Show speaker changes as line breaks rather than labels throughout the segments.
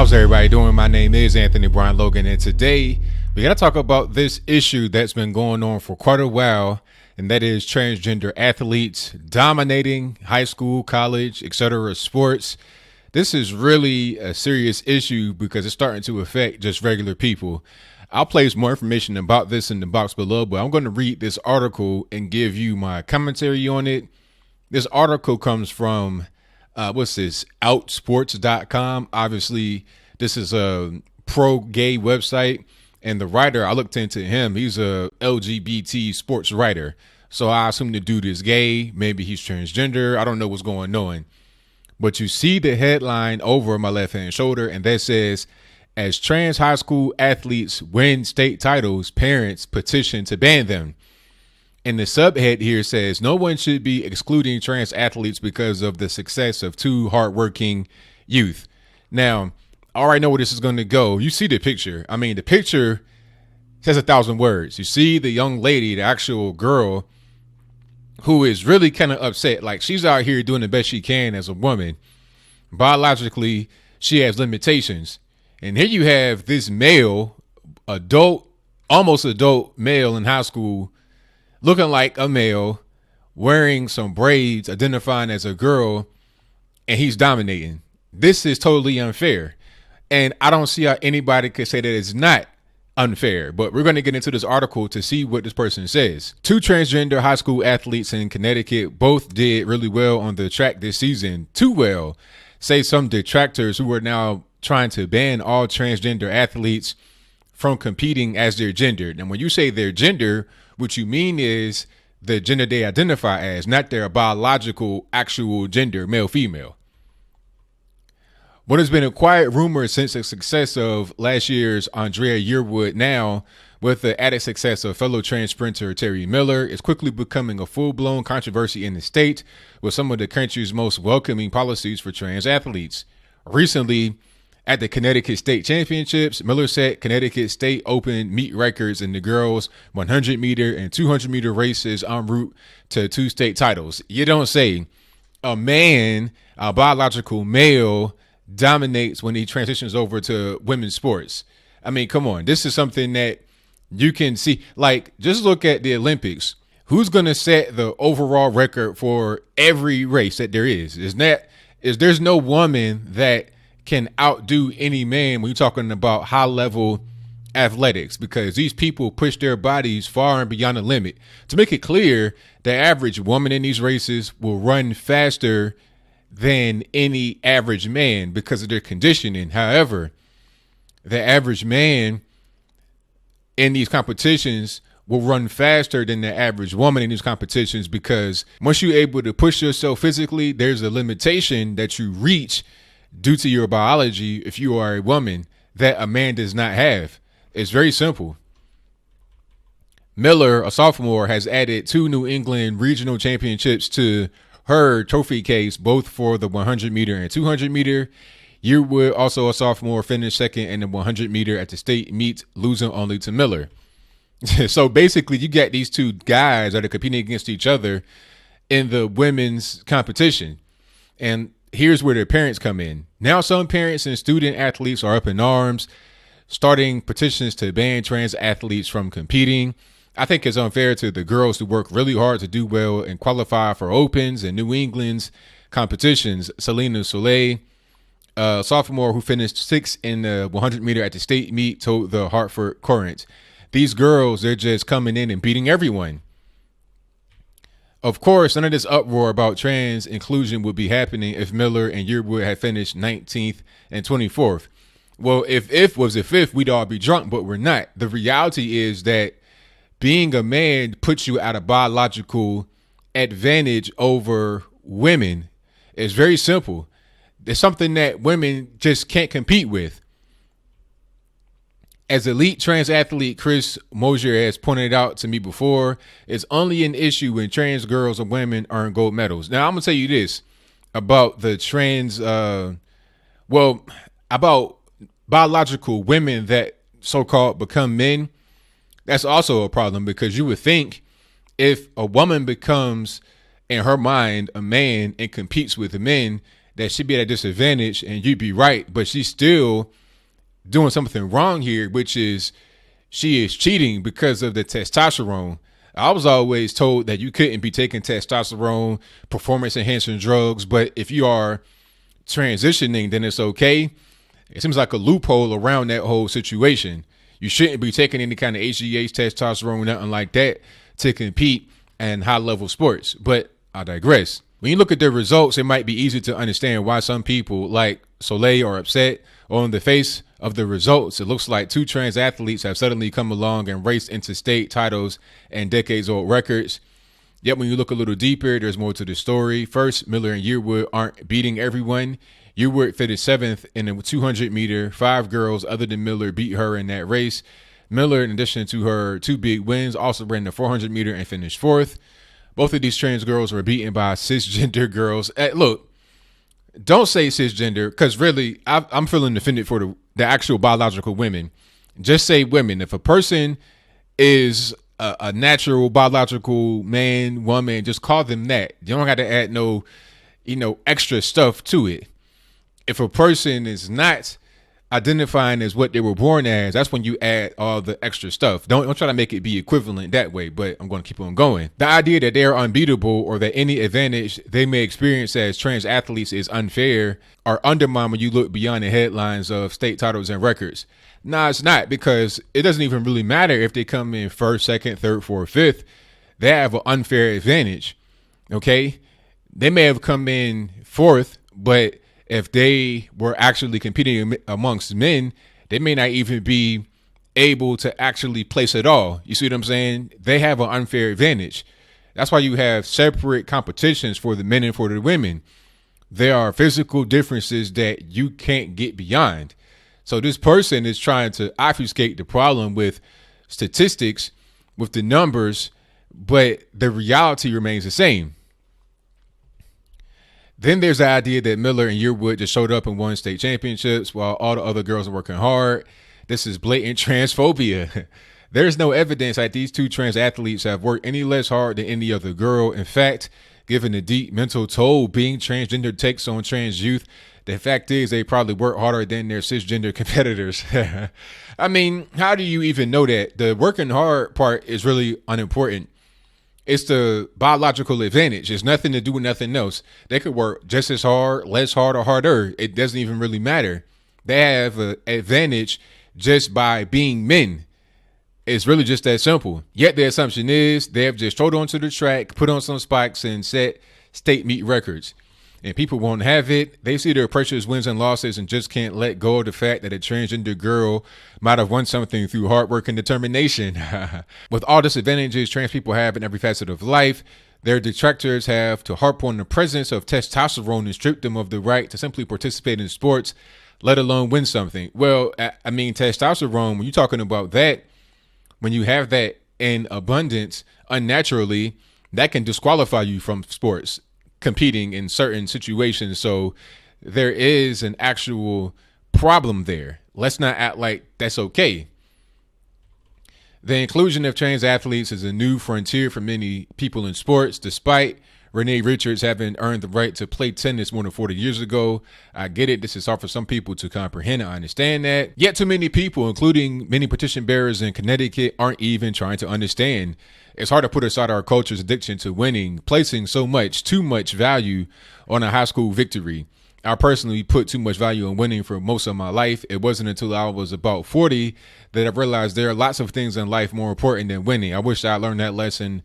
How's everybody doing? My name is Anthony Brian Logan, and today we got to talk about this issue that's been going on for quite a while, and that is transgender athletes dominating high school, college, etc. sports. This is really a serious issue because it's starting to affect just regular people. I'll place more information about this in the box below, but I'm going to read this article and give you my commentary on it. This article comes from outsports.com. Obviously, this is a pro-gay website, and the writer, I looked into him. He's a LGBT sports writer. So I assume the dude is gay. Maybe he's transgender. I don't know what's going on. But you see the headline over my left-hand shoulder, and that says, as trans high school athletes win state titles, parents petition to ban them. And the subhead here says, no one should be excluding trans athletes because of the success of two hardworking youth. Now, I already know where this is going to go. You see the picture. I mean, the picture says 1,000 words. You see the young lady, the actual girl, who is really kind of upset. Like, she's out here doing the best she can as a woman. Biologically, she has limitations. And here you have this male, adult, almost adult male in high school, looking like a male, wearing some braids, identifying as a girl, and he's dominating. This is totally unfair. And I don't see how anybody could say that it's not unfair, but we're going to get into this article to see what this person says. Two transgender high school athletes in Connecticut both did really well on the track this season. Too well, say some detractors who are now trying to ban all transgender athletes from competing as their gender. And when you say their gender, what you mean is the gender they identify as, not their biological actual gender, male, female. What has been a quiet rumor since the success of last year's Andraya Yearwood, now with the added success of fellow trans sprinter Terry Miller, is quickly becoming a full-blown controversy in the state with some of the country's most welcoming policies for trans athletes. Recently, at the Connecticut State Championships, Miller set Connecticut State Open meet records in the girls' 100-meter and 200-meter races en route to 2 state titles. You don't say. A man, a biological male, dominates when he transitions over to women's sports. I mean, come on. This is something that you can see. Like, just look at the Olympics. Who's going to set the overall record for every race that there is? There's no woman that can outdo any man when you're talking about high level athletics, because these people push their bodies far and beyond the limit. To make it clear, the average woman in these races will run faster than any average man because of their conditioning. However, the average man in these competitions will run faster than the average woman in these competitions, because once you're able to push yourself physically, there's a limitation that you reach due to your biology if you are a woman that a man does not have. It's very simple. Miller, a sophomore, has added 2 New England regional championships to her trophy case, both for the 100-meter and 200-meter. Yearwood, also a sophomore, finished second in the 100-meter at the state meet, losing only to Miller. So basically, you got these two guys that are competing against each other in the women's competition. And here's where their parents come in. Now, some parents and student athletes are up in arms, starting petitions to ban trans athletes from competing. I think it's unfair to the girls who work really hard to do well and qualify for Opens and New England's competitions. Selina Soule, a sophomore who finished 6th in the 100-meter at the state meet, told the Hartford Courant, these girls, they're just coming in and beating everyone. Of course, none of this uproar about trans inclusion would be happening if Miller and Yearwood had finished 19th and 24th. Well, if was the 5th, we'd all be drunk, but we're not. The reality is that being a man puts you at a biological advantage over women. It's very simple. It's something that women just can't compete with. As elite trans athlete Chris Mosier has pointed out to me before, it's only an issue when trans girls and women earn gold medals. Now, I'm going to tell you this about the trans, about biological women that so-called become men. That's also a problem, because you would think if a woman becomes, in her mind, a man and competes with men, that she'd be at a disadvantage, and you'd be right, but she's still doing something wrong here, which is she is cheating because of the testosterone. I was always told that you couldn't be taking testosterone, performance enhancing drugs, but if you are transitioning, then it's okay. It seems like a loophole around that whole situation. You shouldn't be taking any kind of HGH, testosterone, nothing like that to compete in high level sports. But I digress. When you look at the results, it might be easy to understand why some people like Soule are upset. On the face of the results, it looks like two trans athletes have suddenly come along and raced into state titles and decades-old records. Yet when you look a little deeper, there's more to the story. First, Miller and Yearwood aren't beating everyone. Yearwood finished 7th in the 200-meter. 5 girls other than Miller beat her in that race. Miller, in addition to her 2 big wins, also ran the 400-meter and finished 4th. Both of these trans girls were beaten by cisgender girls. Look, don't say cisgender, because really, I'm feeling offended for the actual biological women. Just say women. If a person is a natural biological man, woman, just call them that. You don't got to add no, extra stuff to it. If a person is not identifying as what they were born as, that's when you add all the extra stuff. Don't try to make it be equivalent that way, but I'm going to keep on going. The idea that they are unbeatable or that any advantage they may experience as trans athletes is unfair are undermined when you look beyond the headlines of state titles and records. Nah, it's not, because it doesn't even really matter if they come in 1st, 2nd, 3rd, 4th, 5th. They have an unfair advantage, okay? They may have come in 4th, but if they were actually competing amongst men, they may not even be able to actually place at all. You see what I'm saying? They have an unfair advantage. That's why you have separate competitions for the men and for the women. There are physical differences that you can't get beyond. So this person is trying to obfuscate the problem with statistics, with the numbers, but the reality remains the same. Then there's the idea that Miller and Yearwood just showed up and won state championships while all the other girls are working hard. This is blatant transphobia. There's no evidence that these two trans athletes have worked any less hard than any other girl. In fact, given the deep mental toll being transgender takes on trans youth, the fact is they probably work harder than their cisgender competitors. I mean, how do you even know that? The working hard part is really unimportant. It's the biological advantage. It's nothing to do with nothing else. They could work just as hard, less hard, or harder. It doesn't even really matter. They have an advantage just by being men. It's really just that simple. Yet the assumption is they have just strode onto the track, put on some spikes, and set state meet records. And people won't have it. They see their precious wins and losses and just can't let go of the fact that a transgender girl might have won something through hard work and determination. With all disadvantages trans people have in every facet of life, their detractors have to harp on the presence of testosterone and strip them of the right to simply participate in sports, let alone win something. Well, I mean, testosterone, when you're talking about that, when you have that in abundance unnaturally, that can disqualify you from sports competing in certain situations. So there is an actual problem there. Let's not act like that's okay. The inclusion of trans athletes is a new frontier for many people in sports, despite Renee Richards having earned the right to play tennis more than 40 years ago. I get it. This is hard for some people to comprehend. I understand that. Yet too many people, including many petition bearers in Connecticut, aren't even trying to understand. It's hard to put aside our culture's addiction to winning, placing too much value on a high school victory. I personally put too much value on winning for most of my life. It wasn't until I was about 40 that I realized there are lots of things in life more important than winning. I wish I learned that lesson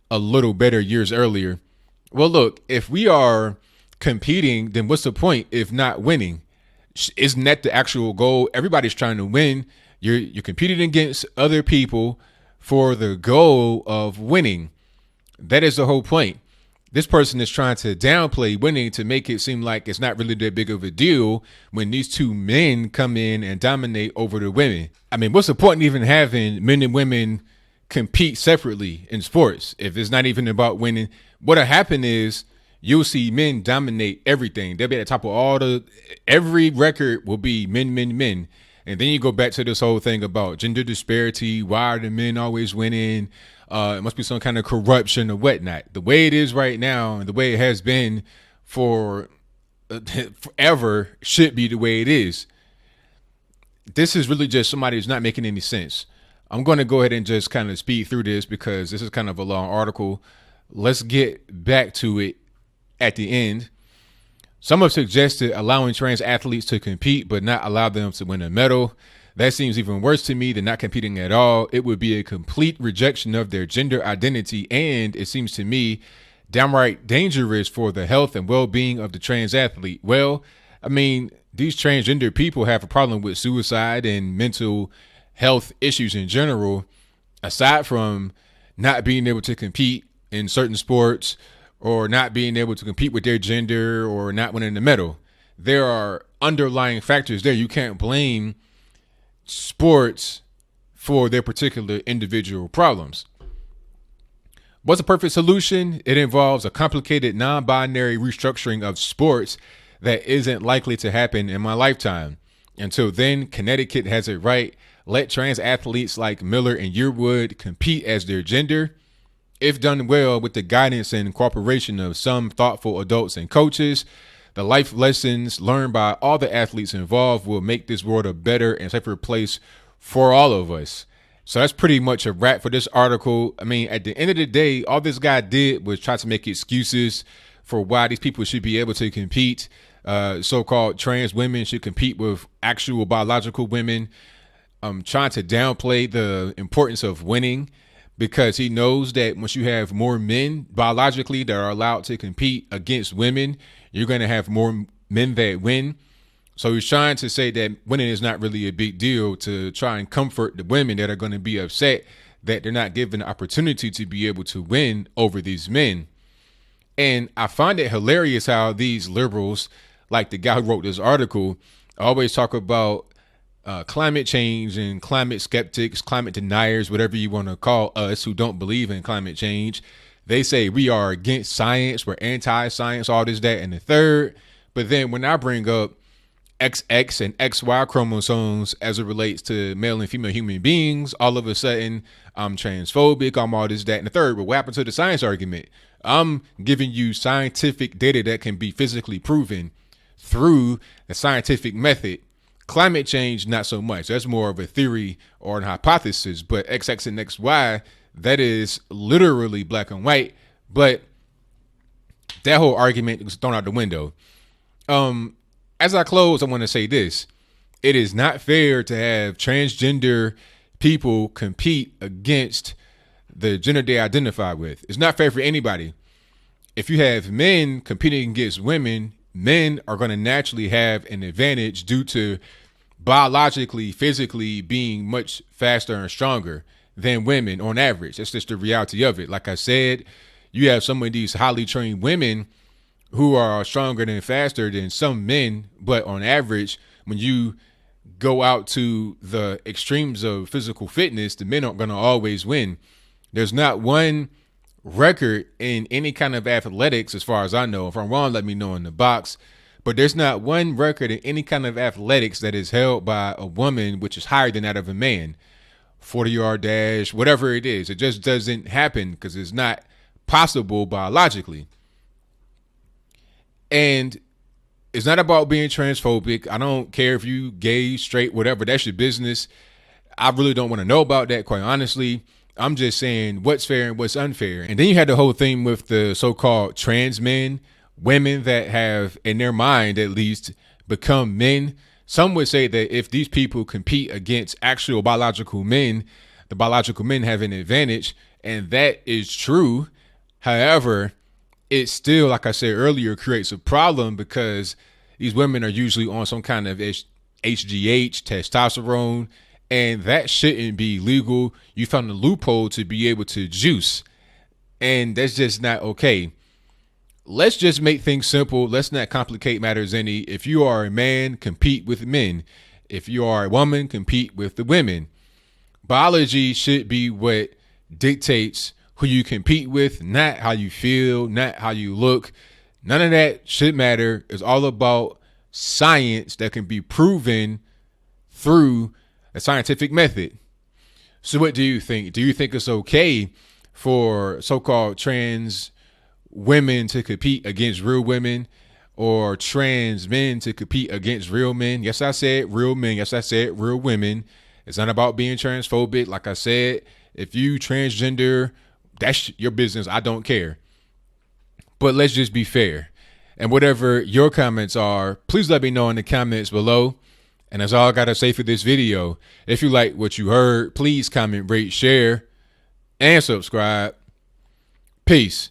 a little better years earlier. Well, look, if we are competing, then what's the point if not winning? Isn't that the actual goal? Everybody's trying to win. You're competing against other people for the goal of winning. That is the whole point. This person is trying to downplay winning to make it seem like it's not really that big of a deal when these two men come in and dominate over the women. I mean, what's the point in even having men and women compete separately in sports if it's not even about winning? What'll happen is you'll see men dominate everything. They'll be at the top of every record will be men. And then you go back to this whole thing about gender disparity. Why are the men always winning? It must be some kind of corruption or whatnot. The way it is right now and the way it has been for forever should be the way it is. This is really just somebody who's not making any sense. I'm going to go ahead and just kind of speed through this because this is kind of a long article. Let's get back to it at the end. Some have suggested allowing trans athletes to compete but not allow them to win a medal. That seems even worse to me than not competing at all. It would be a complete rejection of their gender identity, and it seems to me downright dangerous for the health and well-being of the trans athlete. Well, I mean, these transgender people have a problem with suicide and mental health issues in general, aside from not being able to compete in certain sports or not being able to compete with their gender or not winning the medal. There are underlying factors there. You can't blame sports for their particular individual problems. What's a perfect solution? It involves a complicated non-binary restructuring of sports that isn't likely to happen in my lifetime. Until then, Connecticut has it right. Let trans athletes like Miller and Yearwood compete as their gender. If done well with the guidance and cooperation of some thoughtful adults and coaches, the life lessons learned by all the athletes involved will make this world a better and safer place for all of us. So that's pretty much a wrap for this article. I mean, at the end of the day, all this guy did was try to make excuses for why these people should be able to compete. So-called trans women should compete with actual biological women. Trying to downplay the importance of winning because he knows that once you have more men biologically that are allowed to compete against women, you're going to have more men that win. So he's trying to say that winning is not really a big deal, to try and comfort the women that are going to be upset that they're not given the opportunity to be able to win over these men. And I find it hilarious how these liberals, like the guy who wrote this article, always talk about climate change and climate skeptics, climate deniers, whatever you want to call us who don't believe in climate change. They say we are against science, we're anti-science, all this, that, and the third. But then when I bring up XX and XY chromosomes as it relates to male and female human beings, all of a sudden I'm transphobic, I'm all this, that, and the third. But what happened to the science argument? I'm giving you scientific data that can be physically proven through the scientific method. Climate change, not so much. That's more of a theory or an hypothesis. But XX and XY, that is literally black and white. But that whole argument was thrown out the window. As I close, I want to say this. It is not fair to have transgender people compete against the gender they identify with. It's not fair for anybody. If you have men competing against women, men are going to naturally have an advantage due to biologically, physically being much faster and stronger than women on average. That's just the reality of it. Like I said, you have some of these highly trained women who are stronger and faster than some men, but on average, when you go out to the extremes of physical fitness, the men aren't going to always win. There's not one record in any kind of athletics, as far as I know. If I'm wrong, let me know in the box. But there's not one record in any kind of athletics that is held by a woman which is higher than that of a man. 40-yard dash, whatever it is. It just doesn't happen because it's not possible biologically. And it's not about being transphobic. I don't care if you gay, straight, whatever. That's your business. I really don't want to know about that, quite honestly. I'm just saying what's fair and what's unfair. And then you had the whole thing with the so-called trans men, women that have, in their mind at least, become men. Some would say that if these people compete against actual biological men, the biological men have an advantage. And that is true. However, it still, like I said earlier, creates a problem because these women are usually on some kind of HGH, testosterone, and that shouldn't be legal. You found a loophole to be able to juice, and that's just not okay. Let's just make things simple. Let's not complicate matters any. If you are a man, compete with men. If you are a woman, compete with the women. Biology should be what dictates who you compete with, not how you feel, not how you look. None of that should matter. It's all about science that can be proven through a scientific method. So what do you think? Do you think it's okay for so-called trans women to compete against real women? or trans men to compete against real men. Yes, I said real men. Yes, I said real women. It's not about being transphobic. Like I said, if you transgender, that's your business. I don't care. But let's just be fair. And whatever your comments are, please let me know in the comments below. And that's all I got to say for this video. If you like what you heard, please comment, rate, share, and subscribe. Peace.